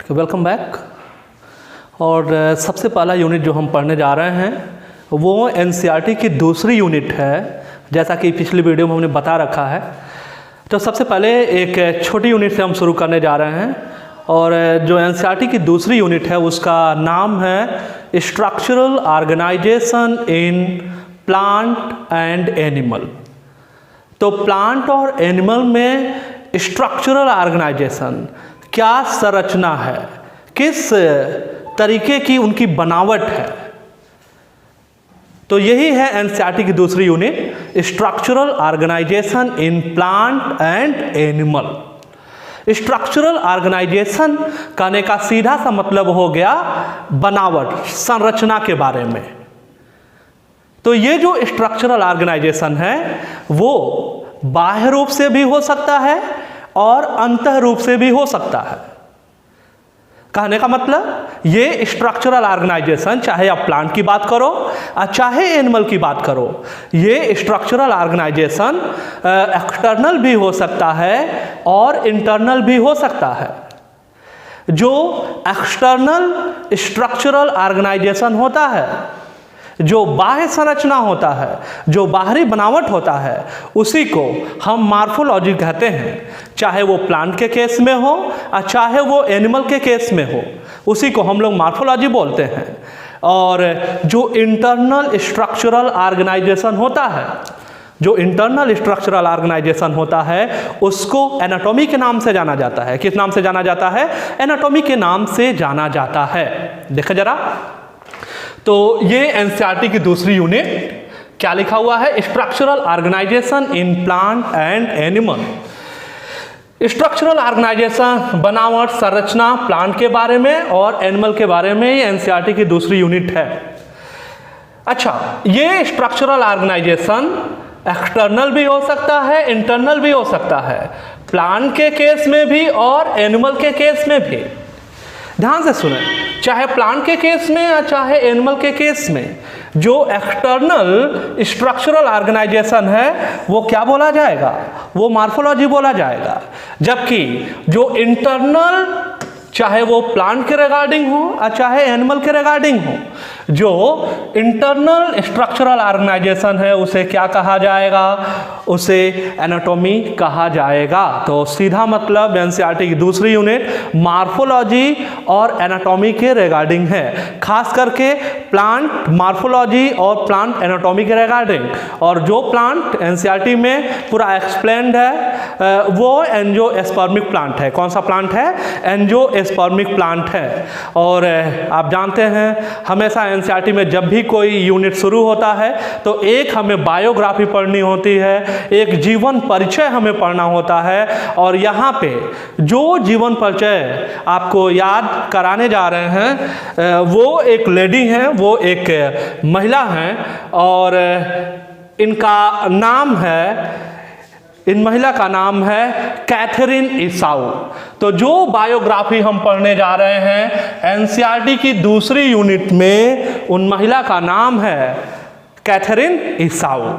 Welcome back. और सबसे पहला यूनिट जो हम पढ़ने जा रहे हैं वो एनसीईआरटी की दूसरी यूनिट है, जैसा कि पिछली वीडियो में हमने बता रखा है। तो सबसे पहले एक छोटी यूनिट से हम शुरू करने जा रहे हैं, और जो एनसीईआरटी की दूसरी यूनिट है उसका नाम है structural organisation in plant and animal. तो प्लांट और एनिमल में स्ट्रक्चरल ऑर्गेनाइजेशन क्या संरचना है, किस तरीके की उनकी बनावट है, तो यही है एनसीईआरटी की दूसरी unit, structural organisation in plant and animal. Structural organisation कहने का सीधा सा मतलब हो गया बनावट, संरचना के बारे में। तो ये जो स्ट्रक्चरल ऑर्गेनाइजेशन है वो बाह्य रूप से भी हो सकता है और अंतः रूप से भी हो सकता है। कहने का मतलब ये स्ट्रक्चरल ऑर्गेनाइजेशन, चाहे आप प्लांट की बात करो और चाहे एनिमल की बात करो, ये स्ट्रक्चरल ऑर्गेनाइजेशन एक्सटर्नल भी हो सकता है और इंटरनल भी हो सकता है। जो एक्सटर्नल स्ट्रक्चरल ऑर्गेनाइजेशन होता है, जो बाह्य संरचना होता है, जो बाहरी बनावट होता है, उसी को हम मार्फोलॉजी कहते हैं। चाहे वो प्लांट के केस में हो और चाहे वो एनिमल के केस में हो, उसी को हम लोग मार्फोलॉजी बोलते हैं। और जो इंटरनल स्ट्रक्चरल ऑर्गेनाइजेशन होता है, जो इंटरनल स्ट्रक्चरल ऑर्गेनाइजेशन होता है, उसको एनाटॉमी के नाम से जाना जाता है। किस नाम से जाना जाता है? एनाटॉमी के नाम से जाना जाता है। देखो जरा, तो ये एनसीईआरटी की दूसरी यूनिट क्या लिखा हुआ है? Structural organisation in plant and animal. Structural organisation, बनावट, संरचना प्लांट के बारे में और एनिमल के बारे में ये एनसीईआरटी की दूसरी यूनिट है। अच्छा, ये स्ट्रक्चरल ऑर्गेनाइजेशन एक्सटर्नल भी हो सकता है, इंटरनल भी हो सकता है, प्लांट के केस में भी और एनिमल के केस में भी। ध्यान से सुने, चाहे प्लांट के केस में या चाहे एनिमल के केस में, जो एक्सटर्नल स्ट्रक्चरल ऑर्गेनाइजेशन है वो क्या बोला जाएगा? वो मार्फोलॉजी बोला जाएगा। जबकि जो इंटरनल, चाहे वो प्लांट के रिगार्डिंग हो और चाहे एनिमल के रिगार्डिंग हो, जो इंटरनल स्ट्रक्चरल ऑर्गेनाइजेशन है उसे क्या कहा जाएगा? उसे एनाटॉमी कहा जाएगा। तो सीधा मतलब एनसीईआरटी की दूसरी यूनिट मार्फोलॉजी और एनाटॉमी के रिगार्डिंग है, खास करके प्लांट मार्फोलॉजी और प्लांट एनाटॉमी के रिगार्डिंग। और जो प्लांट एनसीईआरटी में पूरा एक्सप्लेन्ड है वो एंजियोस्पर्मिक प्लांट है। कौन सा प्लांट है? एंजियोस्पर्मिक प्लांट है। और आप जानते हैं हमेशा एनसीईआरटी में जब भी कोई यूनिट शुरू होता है तो एक हमें बायोग्राफी पढ़नी होती है, एक जीवन परिचय हमें पढ़ना होता है। और यहाँ पे जो जीवन परिचय आपको याद कराने जा रहे हैं वो एक लेडी हैं, वो एक महिला हैं, और इनका नाम है, इन महिला का नाम है कैथरीन ईसाऊ। तो जो बायोग्राफी हम पढ़ने जा रहे हैं एनसीईआरटी की दूसरी यूनिट में, उन महिला का नाम है कैथरीन ईसाऊ।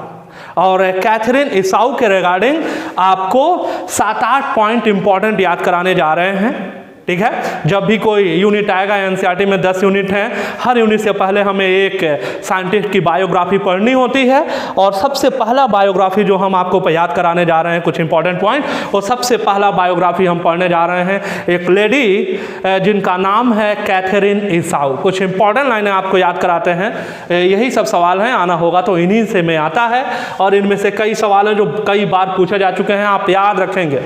और कैथरीन ईसाऊ के रिगार्डिंग आपको 7-8 पॉइंट इंपॉर्टेंट याद कराने जा रहे हैं। ठीक है, जब भी कोई यूनिट आएगा, एनसीईआरटी में 10 यूनिट हैं, हर यूनिट से पहले हमें एक साइंटिस्ट की बायोग्राफी पढ़नी होती है। और सबसे पहला बायोग्राफी जो हम आपको याद कराने जा रहे हैं, कुछ इंपॉर्टेंट पॉइंट, और सबसे पहला बायोग्राफी हम पढ़ने जा रहे हैं एक लेडी जिनका नाम है कैथरीन ईसाऊ। कुछ इंपॉर्टेंट लाइनें आपको याद कराते हैं, यही सब सवाल हैं, आना होगा तो इन्हीं से में आता है। और इनमें से कई सवाल हैं जो कई बार पूछे जा चुके हैं, आप याद रखेंगे।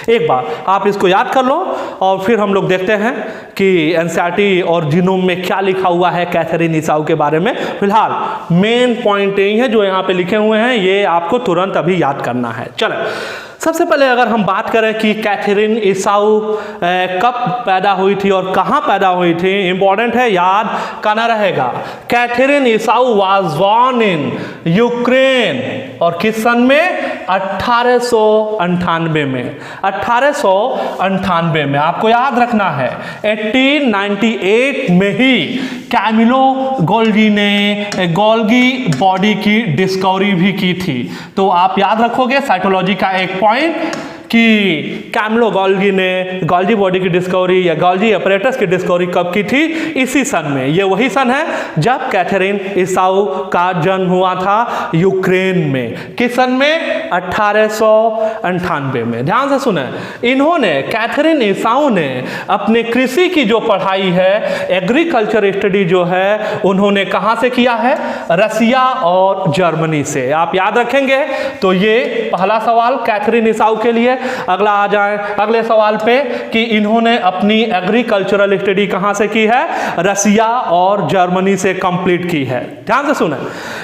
एक बार आप इसको याद कर लो और फिर हम लोग देखते हैं कि एनसीईआरटी और जीनोम में क्या लिखा हुआ है कैथरीन ईसाऊ के बारे में। फिलहाल मेन पॉइंट यही है जो यहाँ पे लिखे हुए हैं, ये आपको तुरंत अभी याद करना है। चलो, सबसे पहले अगर हम बात करें कि कैथरीन ईसाऊ कब पैदा हुई थी और कहाँ पैदा हुई थी, इंपॉर्टेंट है, याद करना रहेगा। Catherine Esau was born in Ukraine, और किस सन में? 1898 में। 1898 में आपको याद रखना है। 1898 में ही कैमिलो गोल्गी ने गोल्गी बॉडी की डिस्कवरी भी की थी। तो आप याद रखोगे साइटोलॉजी का एक पॉइंट कि कैमिलो गोल्गी ने गोल्जी बॉडी की डिस्कवरी या गोल्जी अपरेटस की डिस्कवरी कब की थी? इसी सन में। ये वही सन है जब कैथरीन ईसाऊ का जन्म हुआ था यूक्रेन में। किस सन में? 1898 में। ध्यान से सुने, इन्होंने कैथरीन ईसाऊ ने अपने कृषि की जो पढ़ाई है, एग्रीकल्चर स्टडी जो है, उन्होंने कहाँ से किया है? रसिया और जर्मनी से। आप याद रखेंगे तो ये पहला सवाल कैथरीन ईसाऊ के लिए। अगला आ जाए अगले सवाल पे कि इन्होंने अपनी एग्रीकल्चरल स्टडी कहाँ से की है? रसिया और जर्मनी से कंप्लीट की है। ध्यान से सुने,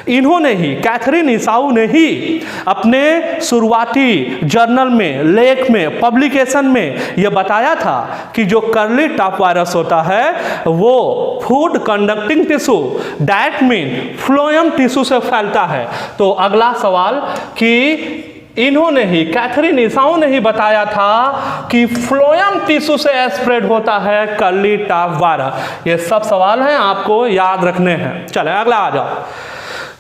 इन्होंने ही, कैथरीन ईसाऊ ने ही अपने शुरुआती जर्नल में, लेख में, पब्लिकेशन में यह बताया था कि जो कर्ली टॉप वायरस होता है वो food conducting tissue, that mean phloem tissue से फैलता है। तो अगला सवाल कि इन्होंने ही, कैथरीन ईसाऊ ने ही बताया था कि फ्लोएम टिश्यू से स्प्रेड होता है कर्ली टॉप वायरस। ये सब सवाल हैं, आपको याद रखने हैं। चले अगला आ जाओ।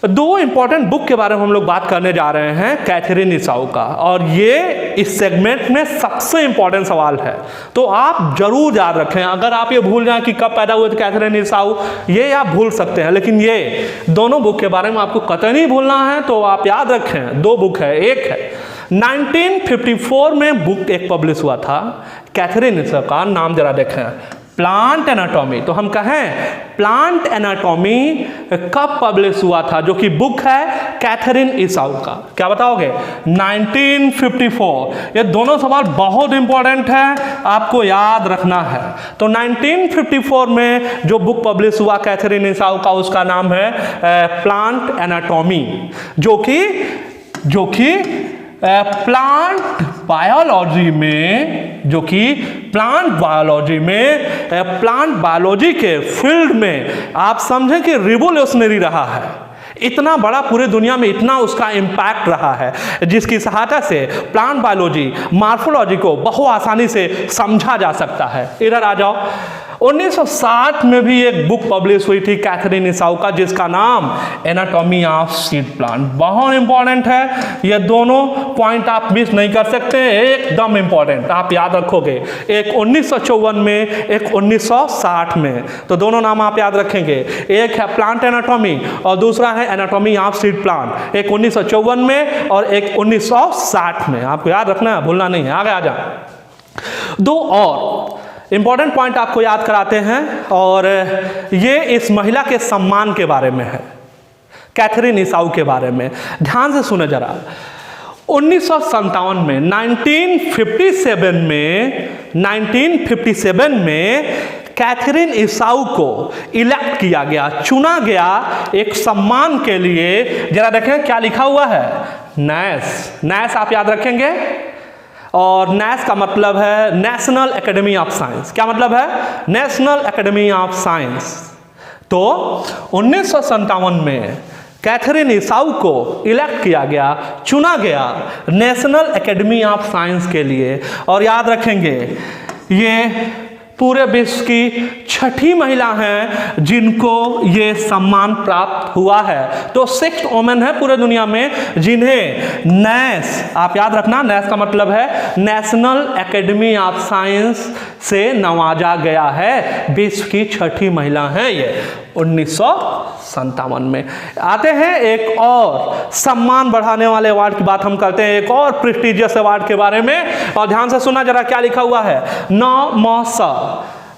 दो इंपॉर्टेंट बुक के बारे में हम लोग बात करने जा रहे हैं कैथरीन ईसाऊ का, और ये इस सेगमेंट में सबसे इंपॉर्टेंट सवाल है, तो आप जरूर याद रखें। अगर आप ये भूल जाएं कि कब पैदा हुए थे कैथरीन ईसाऊ, ये आप भूल सकते हैं, लेकिन ये दोनों बुक के बारे में आपको कतई नहीं भूलना है, तो आप याद रखें। दो बुक है, एक है 1954 में बुक एक पब्लिश हुआ था कैथरीन ईसाऊ का, नाम जरा देखें, प्लांट एनाटॉमी। तो हम कहें प्लांट एनाटॉमी कब पब्लिश हुआ था, जो कि बुक है कैथरीन ईसाऊ का? क्या बताओगे? 1954। ये दोनों सवाल बहुत इंपॉर्टेंट है, आपको याद रखना है। तो 1954 में जो बुक पब्लिश हुआ कैथरीन ईसाऊ का, उसका नाम है प्लांट एनाटॉमी, जो कि प्लांट बायोलॉजी में, जो कि प्लांट बायोलॉजी के फील्ड में आप समझें कि रिवोल्यूशनरी रहा है। इतना बड़ा पूरे दुनिया में इतना उसका इम्पैक्ट रहा है, जिसकी सहायता से प्लांट बायोलॉजी, मॉर्फोलॉजी को बहुत आसानी से समझा जा सकता है। इधर आ जाओ। 1960 में भी एक बुक पब्लिश हुई थी कैथरीन ईसाऊ का, जिसका नाम एनाटॉमी ऑफ सीड प्लांट। बहुत इंपॉर्टेंट है, ये दोनों पॉइंट आप मिस नहीं कर सकते, एकदम इंपॉर्टेंट, आप याद रखोगे। एक 1954 में, एक 1960 में, तो दोनों नाम आप याद रखेंगे। एक है प्लांट एनाटॉमी और दूसरा है एनाटॉमी ऑफ सीड प्लांट। एक 1954 में और एक 1960 में, आपको याद रखना है, भूलना नहीं है। आगे आ जाए। दो और इंपॉर्टेंट पॉइंट आपको याद कराते हैं, और ये इस महिला के सम्मान के बारे में है, कैथरीन ईसाऊ के बारे में। ध्यान से सुने जरा। 1957 में, 1957 में कैथरीन ईसाऊ को इलेक्ट किया गया, चुना गया एक सम्मान के लिए। जरा देखें क्या लिखा हुआ है, नैस। नैस आप याद रखेंगे, और नैस का मतलब है नेशनल एकेडमी ऑफ साइंस। क्या मतलब है? National academy of science. तो 1957 में कैथरीन ईसाऊ को इलेक्ट किया गया, चुना गया नेशनल एकेडमी ऑफ साइंस के लिए। और याद रखेंगे ये पूरे विश्व की छठी महिला हैं जिनको ये सम्मान प्राप्त हुआ है। तो 6th वुमेन है पूरे दुनिया में जिन्हें नैस, आप याद रखना, नैस का मतलब है नेशनल एकेडमी ऑफ साइंस से नवाजा गया है। विश्व की छठी महिला हैं ये 1957 में। आते हैं एक और सम्मान बढ़ाने वाले अवार्ड की बात हम करते हैं, एक और प्रेस्टिजियस अवार्ड के बारे में। और ध्यान से सुना जरा, क्या लिखा हुआ है? नमस,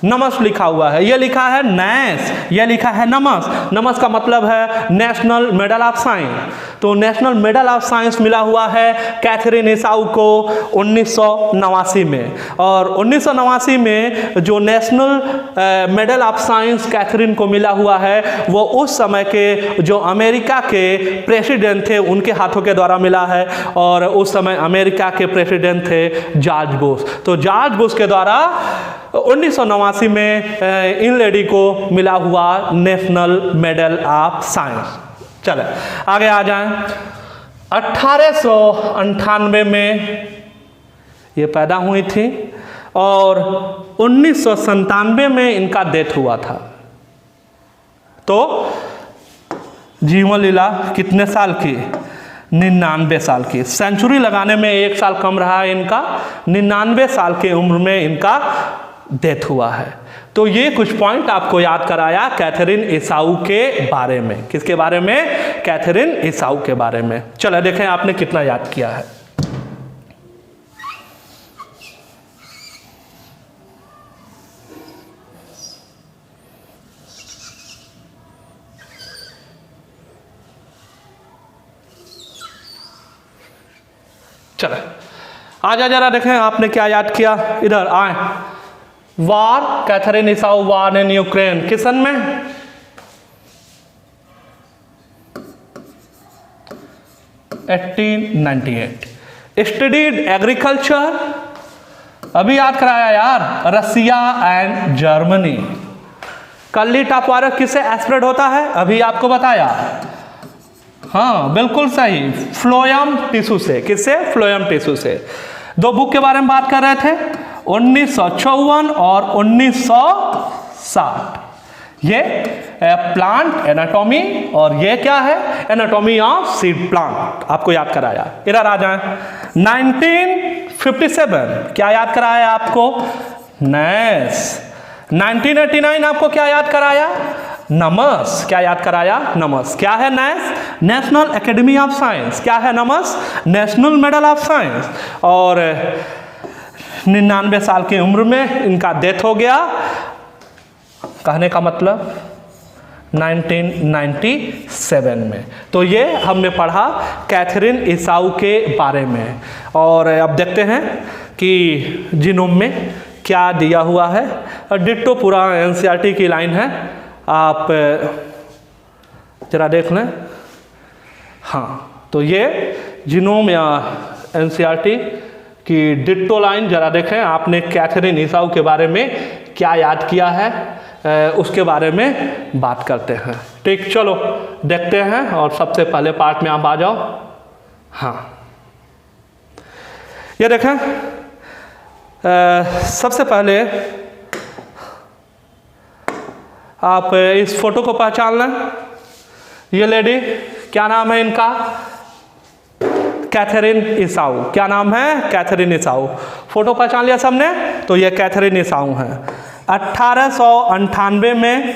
नमस लिखा हुआ है। ये लिखा है नैस, ये लिखा है नमस। नमस का मतलब है नेशनल मेडल ऑफ साइंस। तो नेशनल मेडल ऑफ साइंस मिला हुआ है कैथरीन ईसाऊ को 1989 में। और 1989 में जो national medal of science Katherine को मिला हुआ है, वो उस समय के जो अमेरिका के प्रेसिडेंट थे उनके हाथों के द्वारा मिला है। और उस समय अमेरिका के प्रेसिडेंट थे जॉर्ज बुश। तो जॉर्ज बुश के द्वारा 1989 में इन लेडी को मिला हुआ नेशनल मेडल ऑफ साइंस। चले आगे आ जाएं। 1898 में ये पैदा हुई थी और 1997 में इनका डेथ हुआ था। तो जीवन लीला कितने साल की? 99 साल की। सेंचुरी लगाने में 1 साल कम रहा है इनका, 99 साल की उम्र में इनका डेथ हुआ है। तो ये कुछ पॉइंट आपको याद कराया कैथरीन ईसाऊ के बारे में। किसके बारे में? कैथरीन ईसाऊ के बारे में। चलो देखें आपने कितना याद किया है। चलो आजा जरा देखें आपने क्या याद किया। इधर आए। वार, कैथरीन ईसाऊ वार इन यूक्रेन किस सन में? 1898। स्टडीड एग्रीकल्चर, अभी याद कराया यार, Russia and Germany. Curly top virus किससे स्प्रेड होता है? अभी आपको बताया। हाँ बिल्कुल सही, फ्लोएम टिश्यू से। किससे? फ्लोएम टिश्यू से। 2 बुक के बारे में बात कर रहे थे, 1954 और 1960। ये प्लांट एनाटॉमी और ये क्या है? Anatomy of seed plant. आपको याद कराया। इधर आ जाए। 1957 क्या याद कराया आपको? नैश। 1989 आपको क्या याद कराया? नमस। क्या याद कराया? नमस। क्या है Nash? National academy of science. क्या है नमस? National medal of science. और 99 साल की उम्र में इनका डेथ हो गया। कहने का मतलब 1997 में। तो ये हमने पढ़ा कैथरीन ईसाऊ के बारे में। और अब देखते हैं कि जीनोम में क्या दिया हुआ है। डिट्टो पूरा एनसीईआरटी की लाइन है, आप जरा देख लें। हाँ तो ये जीनोम या एनसीईआरटी की डिट्टो लाइन जरा देखें। आपने कैथरीन ईसाऊ के बारे में क्या याद किया है उसके बारे में बात करते हैं। ठीक, चलो देखते हैं। और सबसे पहले पार्ट में आप आ जाओ। हाँ ये देखें, सबसे पहले आप इस फोटो को पहचान लें। ये लेडी, क्या नाम है इनका? कैथरीन ईसाऊ। क्या नाम है? कैथरीन ईसाऊ। फोटो पहचान लिया सबने? तो ये कैथरीन ईसाऊ हैं। 1898 में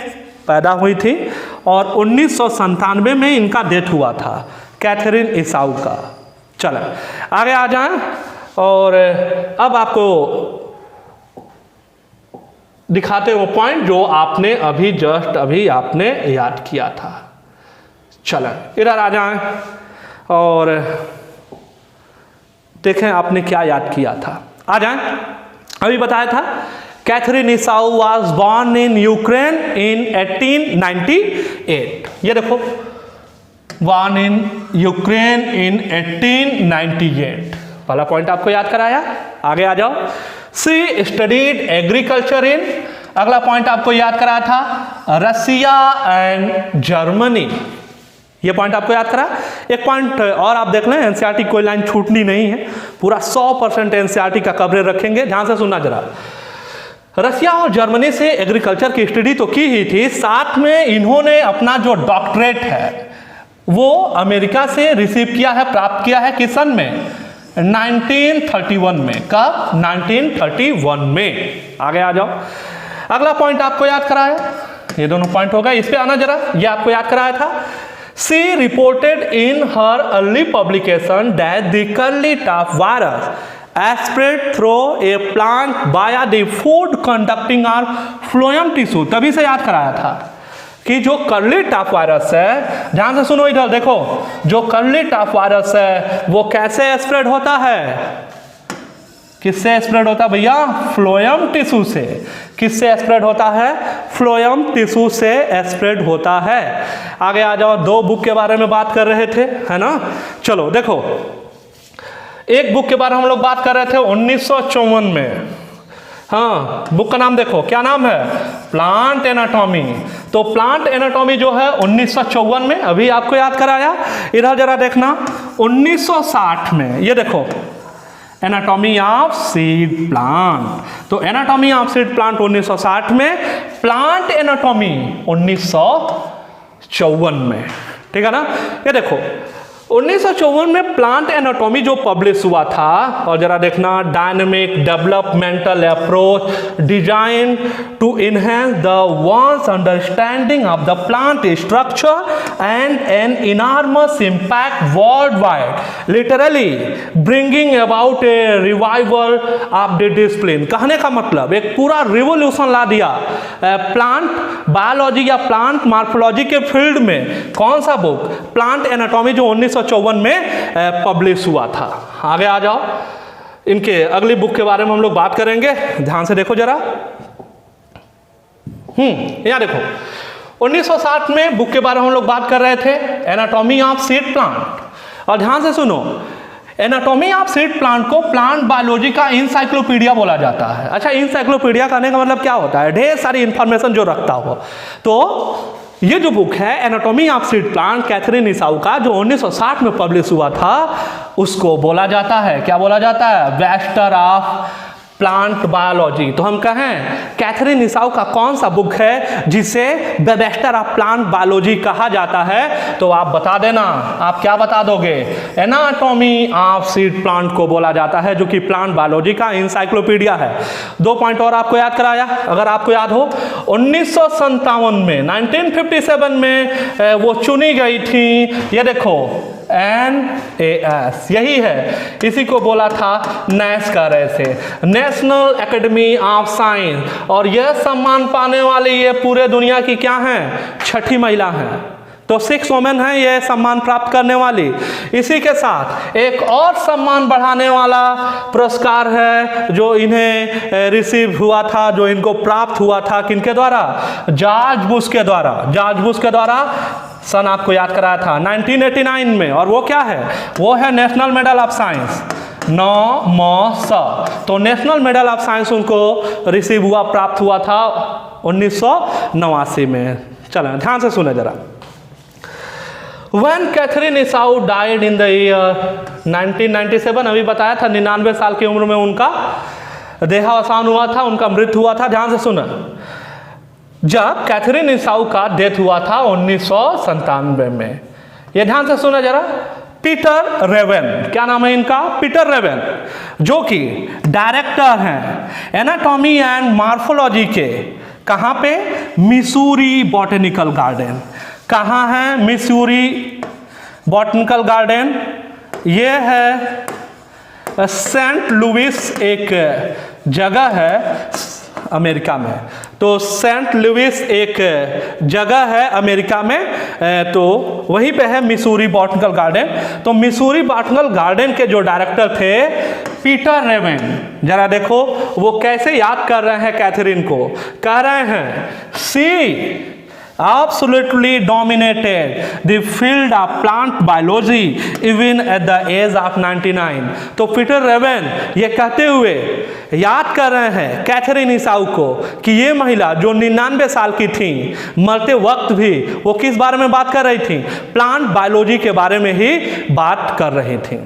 पैदा हुई थी और 1997 में इनका डेथ हुआ था, कैथरीन ईसाऊ का। चलो आगे आ जाएं। और अब आपको दिखाते वो पॉइंट जो आपने अभी जस्ट अभी आपने याद किया था। चलो इधर आ जाएं और देखें आपने क्या याद किया था। आ जाएं। अभी बताया था Catherine Esau was born in Ukraine in 1898। ये देखो, बॉर्न इन यूक्रेन इन 1898। पहला पॉइंट आपको याद कराया। आगे आ जाओ। सी स्टडीड एग्रीकल्चर इन, अगला पॉइंट आपको याद कराया था रसिया एंड जर्मनी। ये पॉइंट आपको याद करा। एक पॉइंट और आप देख लें, एनसीईआरटी कोई लाइन छूटनी नहीं है, पूरा 100% एनसीईआरटी का कवरेज रखेंगे। ध्यान से सुनना जरा। रसिया और जर्मनी से एग्रीकल्चर की स्टडी तो की ही थी, साथ में इन्होंने अपना जो डॉक्टरेट है वो अमेरिका से रिसीव किया है, प्राप्त किया है। किस सन में? 1931 में। कब? 1931 में। आगे आ जाओ। अगला पॉइंट आपको याद कराया। ये दोनों पॉइंट हो गए, इस पे आना जरा। ये आपको याद कराया था। She reported in her early publication that the curly top virus spread through a plant via the food conducting or phloem tissue। तभी से याद कराया था कि जो कर्ली टॉप वायरस है, ध्यान से सुनो इधर देखो, जो कर्ली टॉप वायरस है वो कैसे स्प्रेड होता है? किससे स्प्रेड होता है भैया? फ्लोएम टिश्यू से। किससे स्प्रेड होता है? फ्लोएम टिश्यू से स्प्रेड होता है। आगे आ जाओ। 2 बुक के बारे में बात कर रहे थे, है ना? चलो देखो, एक बुक के बारे में हम लोग बात कर रहे थे 1954 में। हाँ, बुक का नाम देखो, क्या नाम है? Plant anatomy. तो प्लांट एनाटॉमी जो है 1954 में, अभी आपको याद कराया। इधर जरा देखना, 1960 में ये देखो, एनाटॉमी ऑफ सीड प्लांट। तो एनाटॉमी ऑफ सीड प्लांट 1960 में, प्लांट एनाटॉमी 1954 में। ठीक है ना? ये देखो, 1954 में प्लांट एनाटॉमी जो पब्लिश हुआ था, और जरा देखना, dynamic developmental approach design to enhance the one's understanding of the plant structure and an enormous impact worldwide, literally bringing about a revival of the discipline. कहने का मतलब एक पूरा रिवोल्यूशन ला दिया प्लांट बायोलॉजी या प्लांट मॉर्फोलॉजी के field में। कौन सा बुक? प्लांट एनाटॉमी, जो 1954 में पब्लिश हुआ था। आगे आ जाओ, इनके अगली बुक के बारे में हम लोग बात करेंगे, ध्यान से देखो जरा। यहां देखो, 1960 में बुक के बारे में हम लोग बात कर रहे थे, एनाटॉमी ऑफ सीड प्लांट। और ध्यान से सुनो, एनाटॉमी ऑफ सीड प्लांट को प्लांट बायोलॉजी का इंसाइक्लोपीडिया बोला जाता है। अच्छा, इंसाइक्लोपीडिया कहने का मतलब क्या होता है? ढेर सारी इंफॉर्मेशन जो रखता हो। तो ये जो बुक है anatomy of seed plant, Katherine Esau का, जो 1960 में पब्लिश हुआ था, उसको बोला जाता है, क्या बोला जाता है? Wester of plant biology. तो हम कहें कैथरीन निसाउ का कौन सा बुक है जिसे the Wester of plant biology कहा जाता है? तो आप बता देना, आप क्या बता दोगे? एनाटॉमी ऑफ सीड प्लांट को बोला जाता है, जो कि प्लांट बायोलॉजी का इंसाइक्लोपीडिया है। 2 पॉइंट और आपको याद कराया, अगर आपको याद हो, 1957 में 1957 में वो चुनी गई थी, ये देखो NAS, यही है, इसी को बोला था NAS का से, नेशनल एकेडमी ऑफ साइंस। और यह सम्मान पाने वाली ये पूरे दुनिया की क्या हैं? 6ठी महिला हैं। तो 6 वुमेन हैं ये सम्मान प्राप्त करने वाली। इसी के साथ एक और सम्मान बढ़ाने वाला पुरस्कार है जो इन्हें रिसीव हुआ था, जो इनको प्राप्त हुआ था, किनके द्वारा? जॉर्ज बुश के द्वारा। जॉर्ज बुश के द्वारा सन आपको याद कराया था 1989 में। और वो क्या है? वो है national medal of science, NMS। तो नेशनल मेडल ऑफ साइंस उनको रिसीव हुआ, प्राप्त हुआ था 1989 में। चलें ध्यान से सुने जरा। When Katherine Esau died in the year 1997, अभी बताया था 99 साल की उम्र में उनका देहावसान हुआ था, उनका मृत्यु हुआ था। ध्यान से सुना, जब कैथरीन निसाउ का डेथ हुआ था 1997 में, ये ध्यान से सुना जरा। पीटर रेवेन, क्या नाम है इनका? पीटर रेवेन, जो कि डायरेक्टर हैं एनाटॉमी एंड मॉर्फोलॉजी के, कहाँ पे? Missouri botanical garden. कहाँ है मिसूरी बॉटनिकल गार्डन? ये है सेंट लुइस, एक जगह है अमेरिका में। तो सेंट लुइस एक जगह है अमेरिका में, तो वहीं पे है मिसूरी बॉटनिकल गार्डन। तो मिसूरी बॉटनिकल गार्डन के जो डायरेक्टर थे पीटर रेवेन, जरा देखो वो कैसे याद कर रहे हैं कैथरीन को। कह रहे हैं, सी absolutely dominated the field of plant biology even at the age of 99। तो पीटर रेवेन ये कहते हुए याद कर रहे हैं कैथरीन निसाउ को कि ये महिला जो 99 साल की थी, मरते वक्त भी वो किस बारे में बात कर रही थी? प्लांट बायोलॉजी के बारे में ही बात कर रही थी।